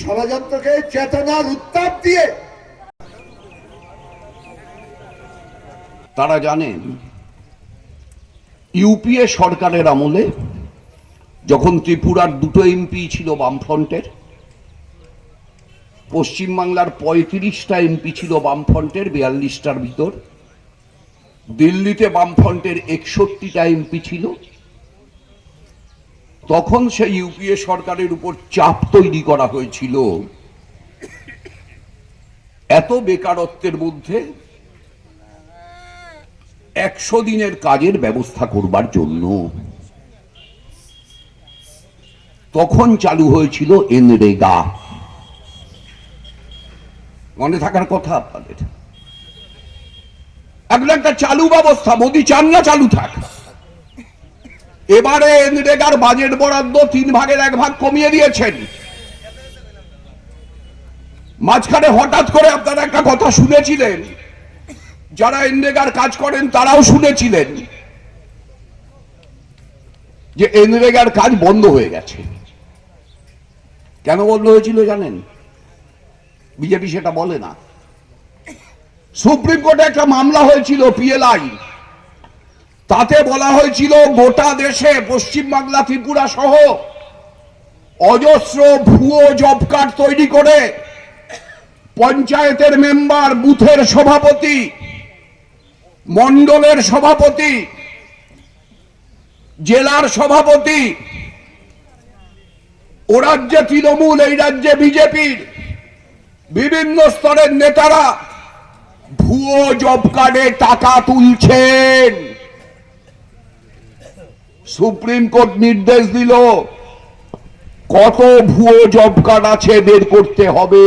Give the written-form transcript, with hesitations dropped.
ষড়যন্ত্রকে চেতনার উত্তাপ দিয়ে তারা জানেন ইউপিএ সরকারের আমলে যখন ত্রিপুরার দুটো এমপি ছিল বামফ্রন্টের, পশ্চিমবাংলার ৩৫টা এমপি ছিল বামফ্রন্টের ৪২টার ভিতর, দিল্লিতে বামফ্রন্টের ৬১টা এমপি ছিল, তখন সেই ইউপিএ সরকারের উপর চাপ তৈরি করা হয়েছিল এত বেকারত্বের মধ্যে ১০০ দিনের কাজের ব্যবস্থা করবার জন্য। তখন চালু হয়েছিল এনরেগা, মনে থাকার কথা আপনাদের। এখন একটা চালু ব্যবস্থা, মোদি চান না চালু থাক। এবারে এনরেগার বাজেট বরাদ্দ ৩ ভাগের ১ ভাগ কমিয়ে দিয়েছেন। মাঝখানে হঠাৎ করে আপনারা একটা কথা শুনেছিলেন, যারা এনরেগার কাজ করেন তারাও শুনেছিলেন যে এনরেগার কাজ বন্ধ হয়ে গেছে। কেন বন্ধ হয়েছিল জানেন? বিজেপি সেটা বলে না। সুপ্রিম কোর্টে একটা মামলা হয়েছিল পিএলআই, তাতে বলা হয়েছিল গোটা দেশে পশ্চিমবাংলা ত্রিপুরা সহ অজস্র ভুয়ো জব কার্ড তৈরি করে পঞ্চায়েতের মেম্বার, বুথের সভাপতি, মণ্ডলের সভাপতি, জেলার সভাপতি, ও রাজ্যে তৃণমূল, এই রাজ্যে বিজেপির বিভিন্ন স্তরের নেতারা ভুয়ো জব কার্ডে টাকা তুলছেন। সুপ্রিম কোর্ট নির্দেশ দিল কত ভুয়ো জব কার্ড আছে বের করতে হবে।